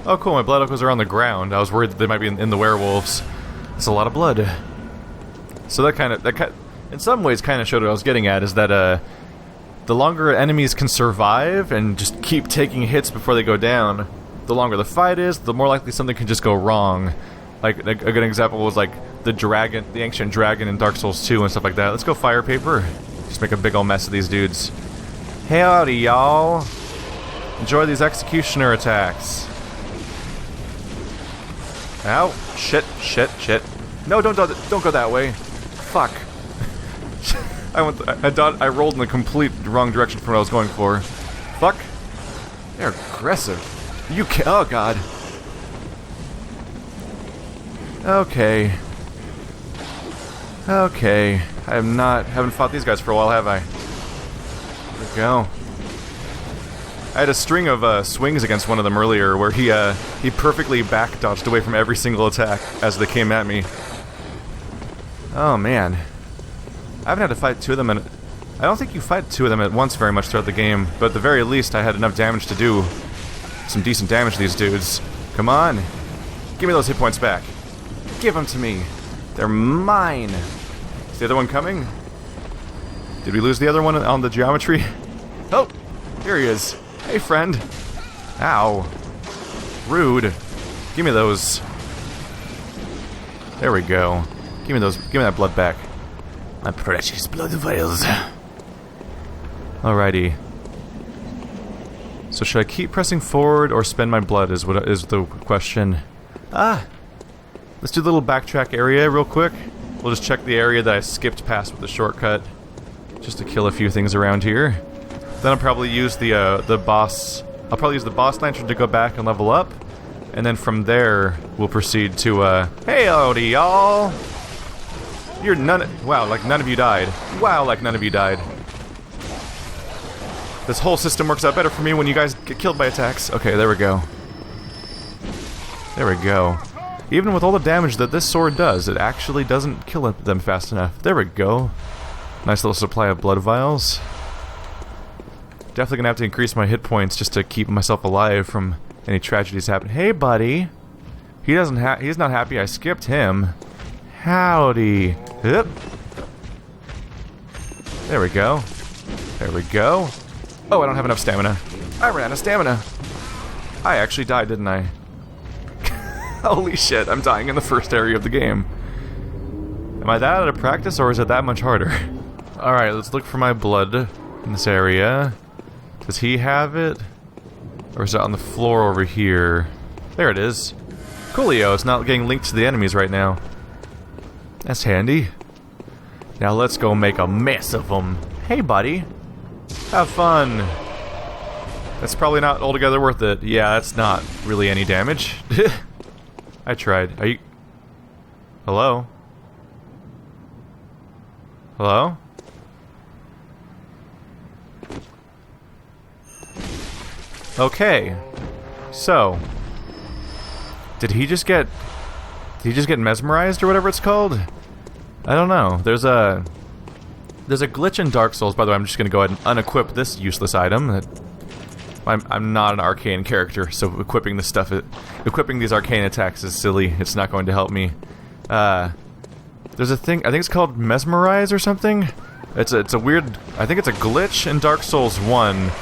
Oh cool, my blood echoes are on the ground. I was worried that they might be in the werewolves. It's a lot of blood. So that in some ways kind of showed what I was getting at, is that the longer enemies can survive and just keep taking hits before they go down, the longer the fight is, the more likely something can just go wrong. Like, a good example was like the ancient dragon in Dark Souls 2 and stuff like that. Let's go fire paper. Just make a big ol' mess of these dudes. Howdy, y'all. Enjoy these executioner attacks. Ow. Shit. No, don't go that way. Fuck. I rolled in the complete wrong direction from what I was going for. Fuck. They're aggressive. Oh god. Okay. I haven't fought these guys for a while, have I? There we go. I had a string of swings against one of them earlier where he perfectly back dodged away from every single attack as they came at me. Oh man. I haven't had to fight two of them, and I don't think you fight two of them at once very much throughout the game, but at the very least I had enough damage to do some decent damage to these dudes. Come on. Give me those hit points back. Give them to me. They're mine. Is the other one coming? Did we lose the other one on the geometry? Oh! Here he is. Hey, friend. Ow. Rude. Give me those. There we go. Give me those. Give me that blood back. My precious blood vials. Alrighty. So should I keep pressing forward or spend my blood is the question. Let's do the little backtrack area real quick. We'll just check the area that I skipped past with the shortcut, just to kill a few things around here. Then I'll probably use the boss. I'll probably use the boss lantern to go back and level up, and then from there we'll proceed to hey howdy y'all. Wow, like none of you died. Wow, like none of you died. This whole system works out better for me when you guys get killed by attacks. Okay, there we go. There we go. Even with all the damage that this sword does, it actually doesn't kill them fast enough. There we go. Nice little supply of blood vials. Definitely gonna have to increase my hit points just to keep myself alive from any tragedies happening. Hey, buddy. He's not happy I skipped him. Howdy. Yep. There we go. There we go. Oh, I don't have enough stamina. I ran out of stamina. I actually died, didn't I? Holy shit, I'm dying in the first area of the game. Am I that out of practice, or is it that much harder? Alright, let's look for my blood in this area. Does he have it? Or is it on the floor over here? There it is. Coolio, it's not getting linked to the enemies right now. That's handy. Now let's go make a mess of them. Hey, buddy. Have fun. That's probably not altogether worth it. Yeah, that's not really any damage. I tried. Are you... Hello? Hello? Okay. So... Did he just get mesmerized or whatever it's called? I don't know. There's a glitch in Dark Souls, by the way. I'm just gonna go ahead and unequip this useless item. I'm not an arcane character, so equipping these arcane attacks is silly. It's not going to help me. There's a thing, I think it's called Mesmerize or something? It's a weird, I think it's a glitch in Dark Souls 1.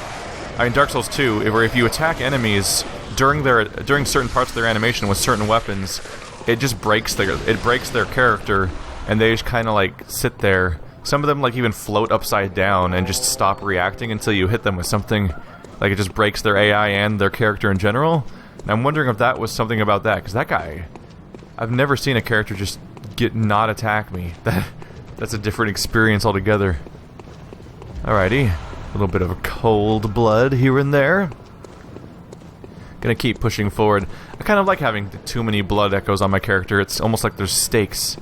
Dark Souls 2, where if you attack enemies during certain parts of their animation with certain weapons, it just breaks their character, and they just kind of like sit there. Some of them like even float upside down and just stop reacting until you hit them with something. Like it just breaks their AI and their character in general. And I'm wondering if that was something about that, because that guy, I've never seen a character just not attack me. That's a different experience altogether. Alrighty, a little bit of cold blood here and there. Gonna keep pushing forward. I kind of like having too many blood echoes on my character. It's almost like there's stakes.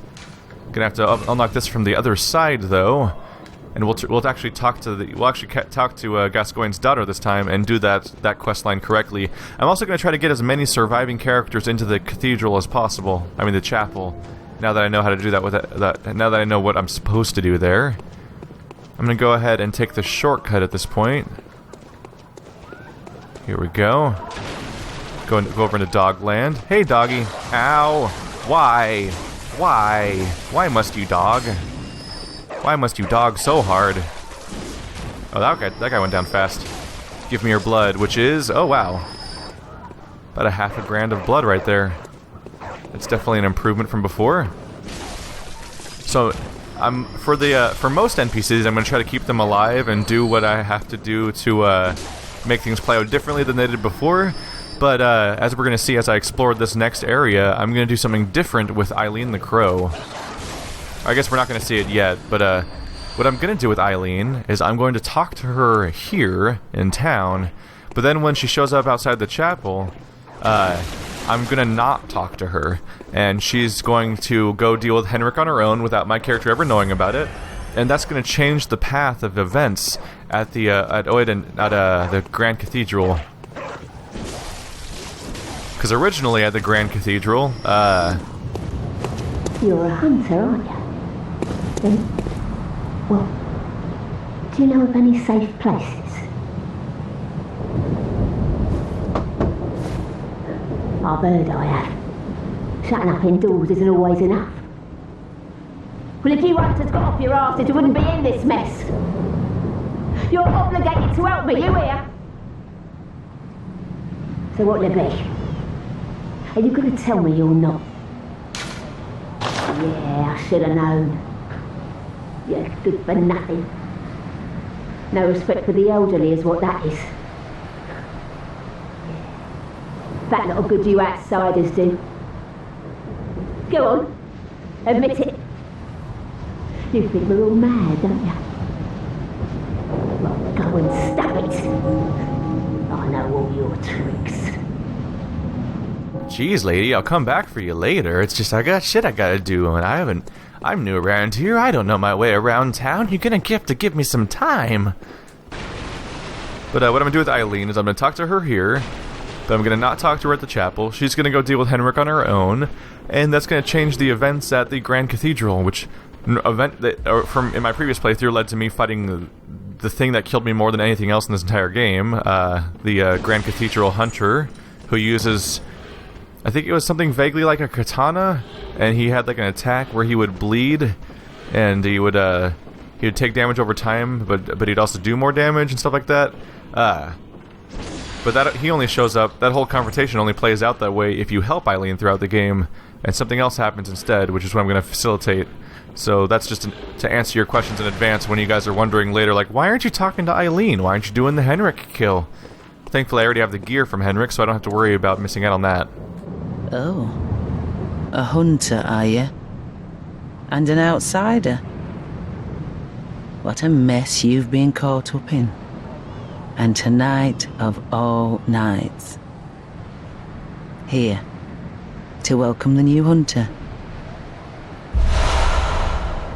Gonna have to unlock this from the other side though, and we'll actually talk to Gascoigne's daughter this time and do that quest line correctly. I'm also gonna try to get as many surviving characters into the cathedral as possible. I mean the chapel. Now that I know how to do that with that, now that I know what I'm supposed to do there, I'm gonna go ahead and take the shortcut at this point. Here we go. Go over into Dogland. Hey, doggy. Ow. Why? Why? Why must you dog? Why must you dog so hard? Oh, that guy went down fast. Give me your blood, which is... Oh, wow. About a half a grand of blood right there. It's definitely an improvement from before. So, for most NPCs, I'm going to try to keep them alive and do what I have to do to make things play out differently than they did before. But as we're going to see as I explore this next area, I'm going to do something different with Eileen the Crow. I guess we're not going to see it yet, but what I'm going to do with Eileen is I'm going to talk to her here in town, but then when she shows up outside the chapel, I'm going to not talk to her, and she's going to go deal with Henrik on her own without my character ever knowing about it, and that's going to change the path of events at the the Grand Cathedral. Because originally at the Grand Cathedral, You're a hunter, aren't you? Well, do you know of any safe places? I've heard I have. Shutting up indoors isn't always enough. Well, if you hunters got off your arses, you wouldn't be in this mess. You're obligated to help me, you hear? So what'll it be? Are you going to tell me you're not? Yeah, I should have known. You're good for nothing. No respect for the elderly is what that is. That lot of good you outsiders do. Go on, admit it. You think we're all mad, don't you? Well, go and stop it. I know all your tricks. Jeez, lady, I'll come back for you later. It's just I got shit I gotta do, and I'm new around here. I don't know my way around town. You're gonna have to give me some time. But what I'm gonna do with Eileen is I'm gonna talk to her here, but I'm gonna not talk to her at the chapel. She's gonna go deal with Henrik on her own, and that's gonna change the events at the Grand Cathedral, which event that from in my previous playthrough led to me fighting the thing that killed me more than anything else in this entire game, the Grand Cathedral Hunter, who uses, I think it was something vaguely like a katana, and he had like an attack where he would bleed, and he would take damage over time, but he'd also do more damage and stuff like that. But that he only shows up, that whole confrontation only plays out that way if you help Eileen throughout the game, and something else happens instead, which is what I'm going to facilitate. So that's just to answer your questions in advance when you guys are wondering later, like, why aren't you talking to Eileen? Why aren't you doing the Henrik kill? Thankfully, I already have the gear from Henrik, so I don't have to worry about missing out on that. Oh, a hunter, are you? And an outsider? What a mess you've been caught up in. And tonight of all nights. Here, to welcome the new hunter.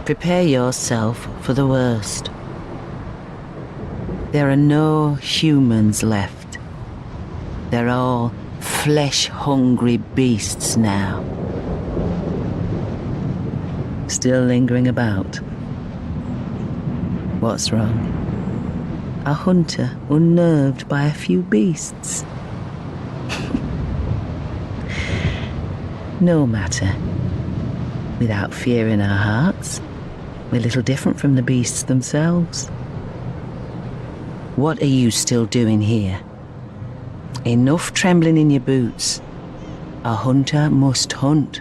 Prepare yourself for the worst. There are no humans left. They're all flesh-hungry beasts now. Still lingering about. What's wrong? A hunter unnerved by a few beasts. No matter. Without fear in our hearts, we're little different from the beasts themselves. What are you still doing here? Enough trembling in your boots. A hunter must hunt.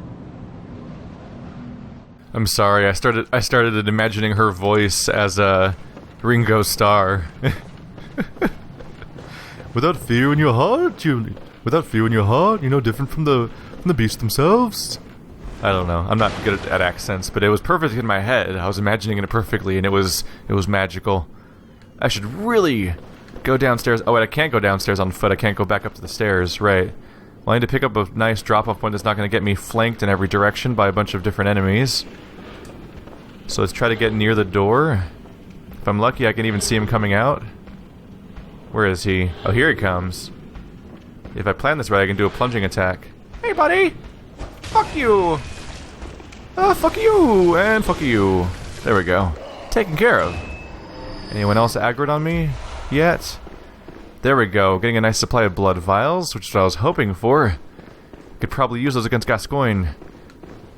I'm sorry, I started imagining her voice as Ringo Starr. Without fear in your heart, you're no different from the beasts themselves. I don't know. I'm not good at accents, but it was perfect in my head. I was imagining it perfectly, and it was magical. I should really go downstairs. Oh wait, I can't go downstairs on foot. I can't go back up to the stairs. Right. Well, I need to pick up a nice drop-off point that's not going to get me flanked in every direction by a bunch of different enemies. So let's try to get near the door. If I'm lucky, I can even see him coming out. Where is he? Oh, here he comes. If I plan this right, I can do a plunging attack. Hey, buddy! Fuck you! Fuck you! And fuck you. There we go. Taken care of. Anyone else aggroed on me yet? There we go. Getting a nice supply of Blood Vials, which is what I was hoping for. Could probably use those against Gascoigne.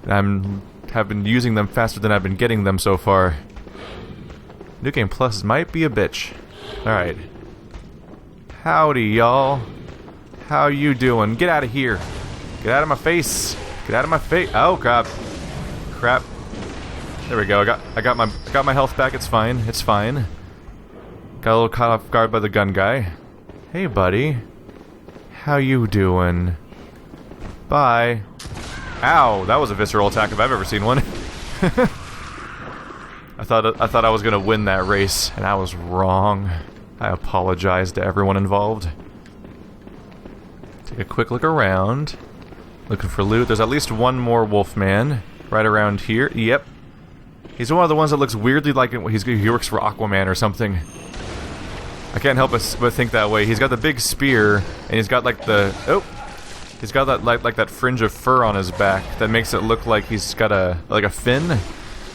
Have been using them faster than I've been getting them so far. New Game Plus might be a bitch. Alright. Howdy, y'all. How you doing? Get out of here. Get out of my face. Get out of my face. Oh, God. Crap. There we go. I got my health back. It's fine. It's fine. Got a little caught off guard by the gun guy. Hey, buddy. How you doing? Bye. Ow, that was a visceral attack if I've ever seen one. I thought I was gonna win that race, and I was wrong. I apologize to everyone involved. Take a quick look around. Looking for loot. There's at least one more Wolfman right around here. Yep. He's one of the ones that looks weirdly like he works for Aquaman or something. I can't help but think that way. He's got the big spear, and he's got like the... Oh! He's got that like that fringe of fur on his back that makes it look like he's got a fin.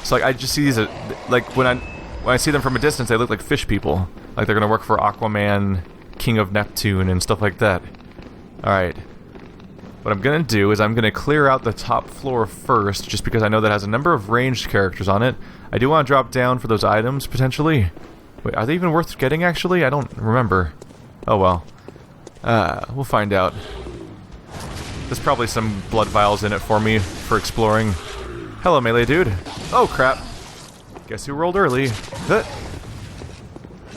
So like I just see these like when I see them from a distance, they look like fish people. Like they're gonna work for Aquaman, King of Neptune, and stuff like that. Alright. What I'm gonna do is I'm gonna clear out the top floor first, just because I know that has a number of ranged characters on it. I do want to drop down for those items, potentially. Wait, are they even worth getting, actually? I don't remember. Oh well. We'll find out. There's probably some Blood Vials in it for me for exploring. Hello, melee dude. Oh, crap. Guess who rolled early?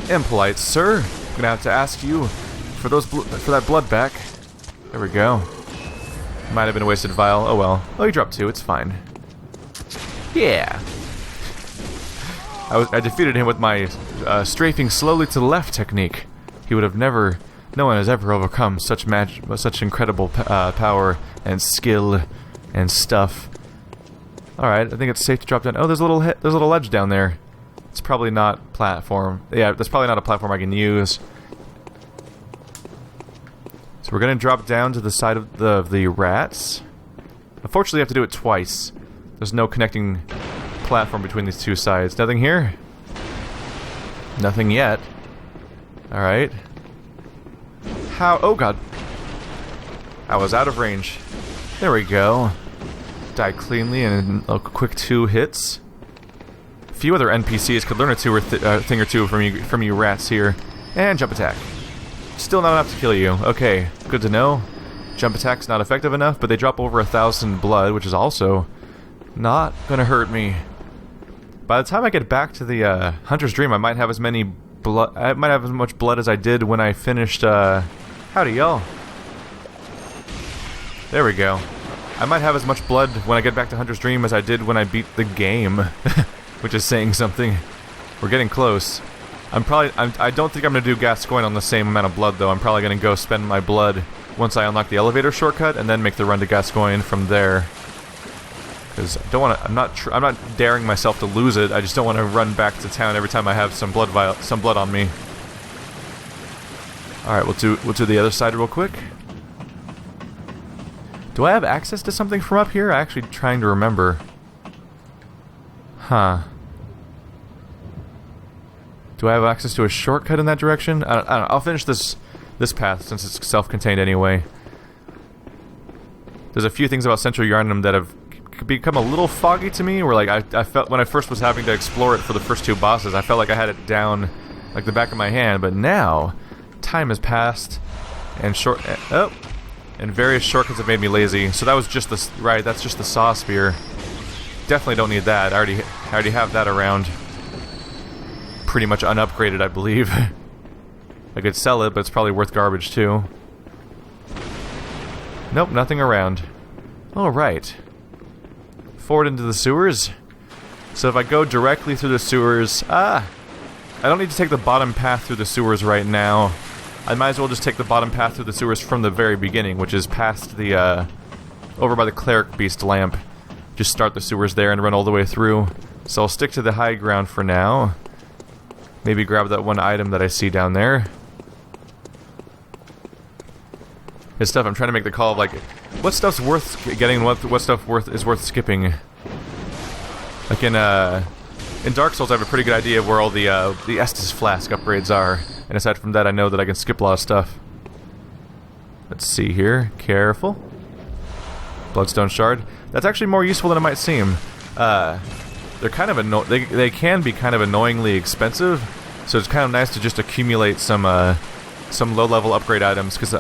Impolite, sir. I'm gonna have to ask you for that blood back. There we go. Might have been a wasted vial. Oh well. Oh, you dropped 2. It's fine. Yeah. I defeated him with my strafing slowly to the left technique. He would have never... No one has ever overcome such incredible power and skill and stuff. Alright, I think it's safe to drop down. Oh, there's a little ledge down there. It's probably not platform. Yeah, that's probably not a platform I can use. So we're gonna drop down to the side of the rats. Unfortunately, I have to do it twice. There's no connecting platform between these two sides. Nothing here? Nothing yet. Alright. How? Oh god. I was out of range. There we go. Die cleanly in a quick 2 hits. A few other NPCs could learn a thing or two from you rats here. And jump attack. Still not enough to kill you. Okay, good to know. Jump attack's not effective enough, but they drop over 1,000 blood, which is also not gonna hurt me. By the time I get back to the Hunter's Dream, I might have as many blood. I might have as much blood as I did when I finished. Howdy, y'all. There we go. I might have as much blood when I get back to Hunter's Dream as I did when I beat the game, which is saying something. We're getting close. I don't think I'm gonna do Gascoigne on the same amount of blood though. I'm probably gonna go spend my blood once I unlock the elevator shortcut and then make the run to Gascoigne from there. Because I don't want to. I'm not daring myself to lose it. I just don't want to run back to town every time I have some blood on me. All right, we'll do the other side real quick. Do I have access to something from up here? I'm actually trying to remember. Huh. Do I have access to a shortcut in that direction? I don't know. I'll finish this path since it's self-contained anyway. There's a few things about Central Yharnam that have become a little foggy to me, where like I felt when I first was having to explore it for the first 2 bosses, I felt like I had it down like the back of my hand, but now time has passed and various shortcuts have made me lazy. So that was just that's just the saw spear. Definitely don't need that. I already have that around. Pretty much unupgraded, I believe. I could sell it, but it's probably worth garbage too. Nope, nothing around. Alright. Forward into the sewers. So if I go directly through the sewers... I don't need to take the bottom path through the sewers right now. I might as well just take the bottom path through the sewers from the very beginning, which is past the, over by the Cleric Beast lamp. Just start the sewers there and run all the way through. So I'll stick to the high ground for now. Maybe grab that one item that I see down there. Good stuff. I'm trying to make the call of like, what stuff's worth getting and what stuff is worth skipping. Like in Dark Souls, I have a pretty good idea of where all the Estus Flask upgrades are. And aside from that, I know that I can skip a lot of stuff. Let's see here. Careful. Bloodstone shard. That's actually more useful than it might seem. They're kind of they can be kind of annoyingly expensive, so it's kind of nice to just accumulate some low-level upgrade items, because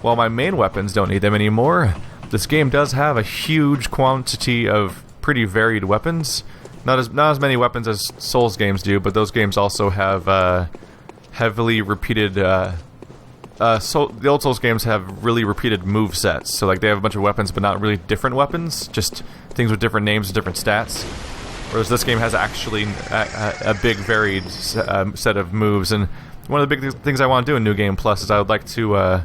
while my main weapons don't need them anymore, this game does have a huge quantity of pretty varied weapons. Not as many weapons as Souls games do, but those games also have heavily repeated. The old Souls games have really repeated move sets, so like they have a bunch of weapons, but not really different weapons, just things with different names and different stats. Whereas this game has actually a big varied set of moves, and one of the big things I want to do in New Game Plus is I would like to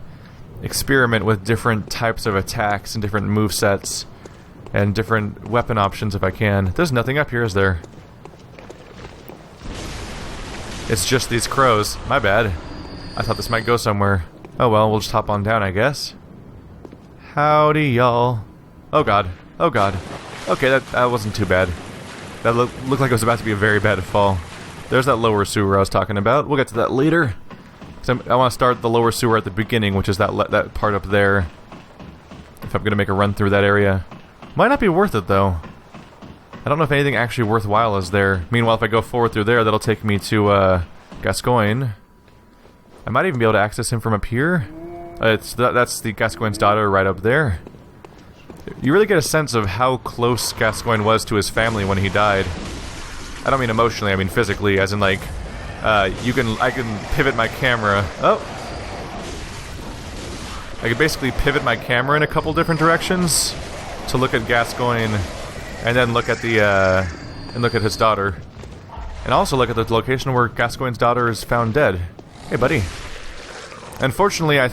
experiment with different types of attacks and different move sets and different weapon options if I can. There's nothing up here, is there? It's just these crows. My bad. I thought this might go somewhere. Oh well, we'll just hop on down, I guess. Howdy, y'all. Oh god. Oh god. Okay, that wasn't too bad. That looked like it was about to be a very bad fall. There's that lower sewer I was talking about. We'll get to that later. I want to start the lower sewer at the beginning, which is that part up there. If I'm going to make a run through that area. Might not be worth it, though. I don't know if anything actually worthwhile is there. Meanwhile, if I go forward through there, that'll take me to Gascoigne. I might even be able to access him from up here. That's the Gascoigne's daughter right up there. You really get a sense of how close Gascoigne was to his family when he died. I don't mean emotionally, I mean physically, as in like, I can pivot my camera. Oh! I could basically pivot my camera in a couple different directions to look at Gascoigne, and then look at his daughter, and also look at the location where Gascoigne's daughter is found dead. Hey, buddy. Unfortunately, I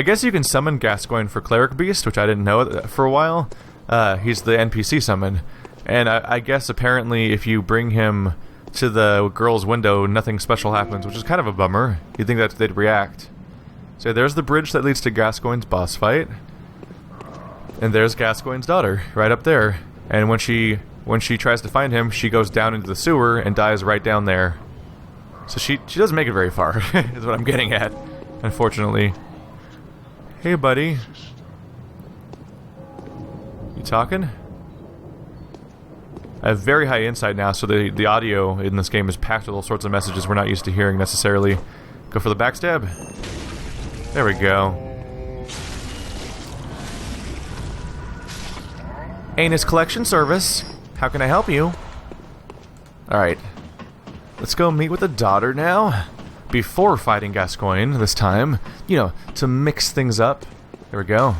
guess you can summon Gascoigne for Cleric Beast, which I didn't know for a while. He's the NPC summon. And I guess apparently if you bring him to the girl's window, nothing special happens, which is kind of a bummer. You'd think that they'd react. So there's the bridge that leads to Gascoigne's boss fight. And there's Gascoigne's daughter, right up there. And when she tries to find him, she goes down into the sewer and dies right down there. So she doesn't make it very far, is what I'm getting at, unfortunately. Hey, buddy. You talking? I have very high insight now, so the audio in this game is packed with all sorts of messages we're not used to hearing necessarily. Go for the backstab. There we go. Anus Collection Service. How can I help you? Alright. Let's go meet with the daughter now. Before fighting Gascoigne this time. You know, to mix things up. There we go.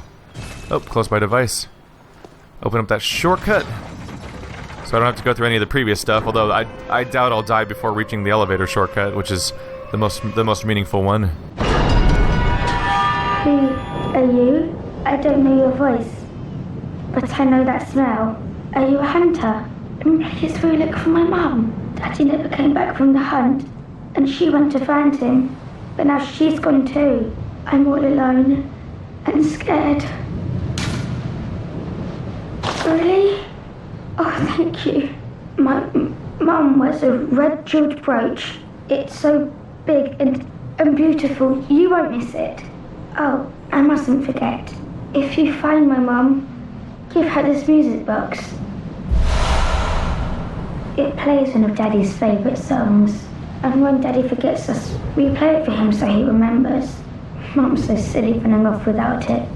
Oh, close by device. Open up that shortcut. So I don't have to go through any of the previous stuff, although I doubt I'll die before reaching the elevator shortcut, which is the most meaningful one. Who are you? I don't know your voice, but I know that smell. Are you a hunter? Please go look for my mum. Daddy never came back from the hunt, and she went to find him, but now she's gone too. I'm all alone and scared. Really? Oh, thank you. My mum wears a red jeweled brooch. It's so big and beautiful, you won't miss it. Oh, I mustn't forget. If you find my mum, give her this music box. It plays one of Daddy's favourite songs, and when Daddy forgets us, we play it for him so he remembers. Mum's so silly running off without it.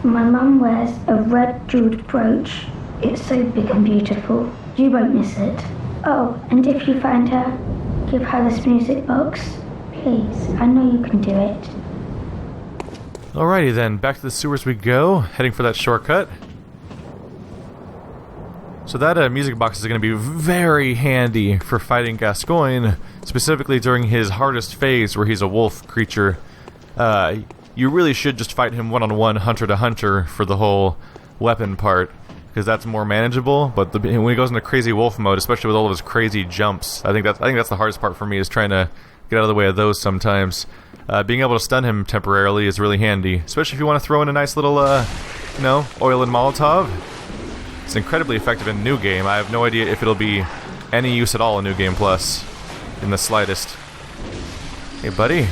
My mum wears a red jeweled brooch. It's so big and beautiful, you won't miss it. Oh, and if you find her, give her this music box. Please, I know you can do it. Alrighty then, back to the sewers we go, heading for that shortcut. So that music box is going to be very handy for fighting Gascoigne, specifically during his hardest phase where he's a wolf creature. You really should just fight him one-on-one, hunter to hunter, for the whole weapon part, because that's more manageable. But when he goes into crazy wolf mode, especially with all of his crazy jumps, I think that's the hardest part for me, is trying to get out of the way of those sometimes. Being able to stun him temporarily is really handy, especially if you want to throw in a nice little, oil and Molotov. It's incredibly effective in New Game. I have no idea if it'll be any use at all in New Game Plus. in the slightest. Hey, buddy.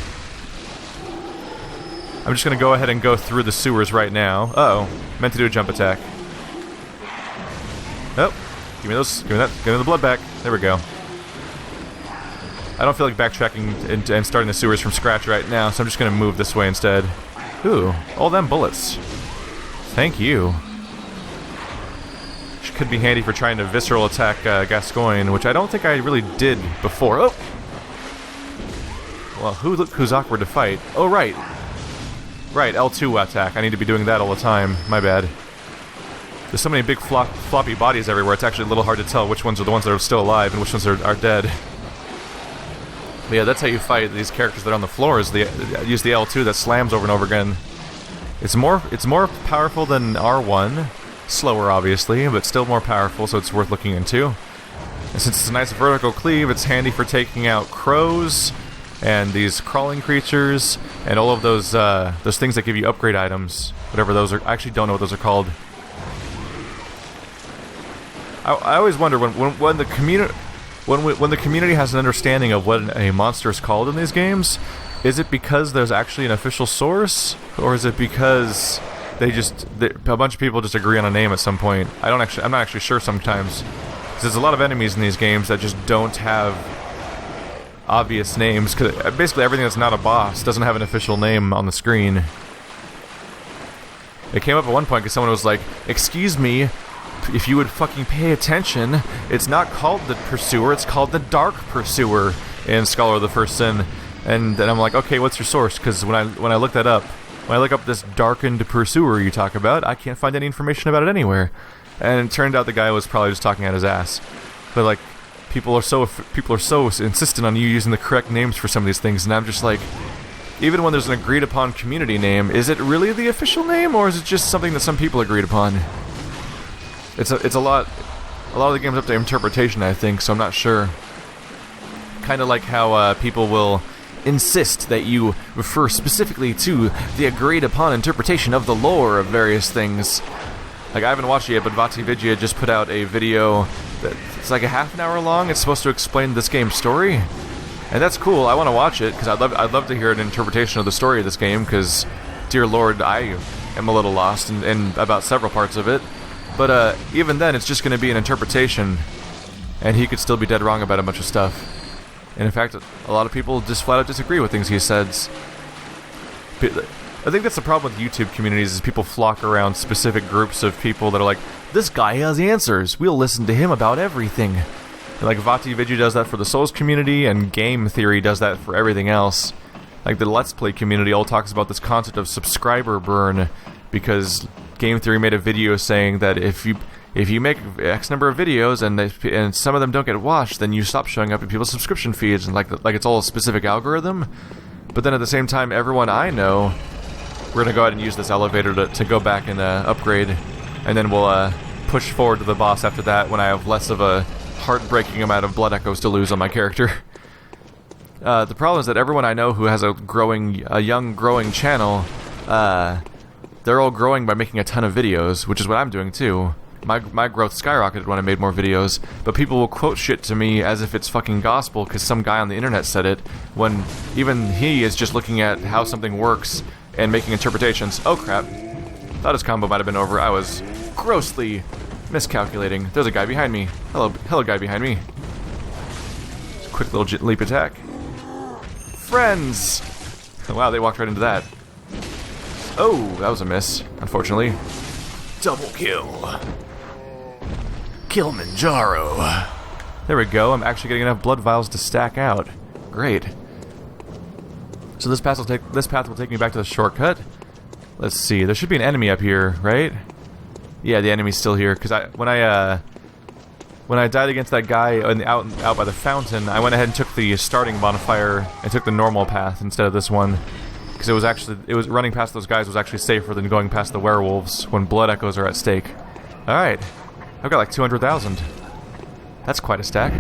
I'm just gonna go ahead and go through the sewers right now. Uh-oh. Meant to do a jump attack. Oh. Give me those. Give me that. Give me the blood back. There we go. I don't feel like backtracking and starting the sewers from scratch right now, so I'm just gonna move this way instead. Ooh. All them bullets. Thank you. Which could be handy for trying to visceral attack Gascoigne, which I don't think I really did before. Oh! Well, who's awkward to fight? Oh, right. Right, L2 attack. I need to be doing that all the time. My bad. There's so many big floppy bodies everywhere, it's actually a little hard to tell which ones are the ones that are still alive and which ones are dead. But yeah, that's how you fight these characters that are on the floor, is use the L2 that slams over and over again. It's more powerful than R1. Slower, obviously, but still more powerful, so it's worth looking into. And since it's a nice vertical cleave, it's handy for taking out crows and these crawling creatures and all of those things that give you upgrade items, whatever those are. I actually don't know what those are called. I always wonder when the community has an understanding of what a monster is called in these games, is it because there's actually an official source, or is it because a bunch of people just agree on a name at some point? I'm not actually sure sometimes. Because there's a lot of enemies in these games that just don't have obvious names, because basically everything that's not a boss doesn't have an official name on the screen. It came up at one point because someone was like, "Excuse me, if you would fucking pay attention, it's not called the Pursuer, it's called the Dark Pursuer in Scholar of the First Sin." And then I'm like, okay, what's your source? Because when I look that up, when I look up this darkened Pursuer you talk about, I can't find any information about it anywhere. And it turned out the guy was probably just talking out his ass. But like, people are so insistent on you using the correct names for some of these things, and I'm just like, even when there's an agreed upon community name, is it really the official name, or is it just something that some people agreed upon? It's a lot of the game's up to interpretation, I think, so I'm not sure. Kind of like how people will insist that you refer specifically to the agreed upon interpretation of the lore of various things. Like, I haven't watched it yet, but VatiVidya just put out a video that's like a half an hour long. It's supposed to explain this game's story, and that's cool. I want to watch it because I'd love to hear an interpretation of the story of this game, because, dear Lord, I am a little lost in about several parts of it. But even then, it's just going to be an interpretation, and he could still be dead wrong about a bunch of stuff. And in fact, a lot of people just flat out disagree with things he says. I think that's the problem with YouTube communities, is people flock around specific groups of people that are like, this guy has answers, we'll listen to him about everything. And like VatiVidya does that for the Souls community, and Game Theory does that for everything else. Like the Let's Play community all talks about this concept of subscriber burn, because Game Theory made a video saying that if you make X number of videos and some of them don't get watched, then you stop showing up in people's subscription feeds, and like it's all a specific algorithm. But then at the same time, everyone I know, we're gonna go ahead and use this elevator to go back and upgrade, and then we'll push forward to the boss after that when I have less of a heartbreaking amount of blood echoes to lose on my character. The problem is that everyone I know who has a young growing channel, they're all growing by making a ton of videos, which is what I'm doing too. My growth skyrocketed when I made more videos, but people will quote shit to me as if it's fucking gospel because some guy on the internet said it, when even he is just looking at how something works and making interpretations. Oh crap. Thought his combo might have been over. I was grossly miscalculating. There's a guy behind me. Hello guy behind me. Quick little leap attack. Friends! Wow, they walked right into that. Oh, that was a miss, unfortunately. Double kill. Kilimanjaro. There we go, I'm actually getting enough blood vials to stack out. Great. So this path will take me back to the shortcut. Let's see, there should be an enemy up here, right? Yeah, the enemy's still here, because when I died against that guy out by the fountain, I went ahead and took the starting bonfire and took the normal path instead of this one. Because it was running past those guys was actually safer than going past the werewolves when blood echoes are at stake. Alright, I've got like 200,000. That's quite a stack.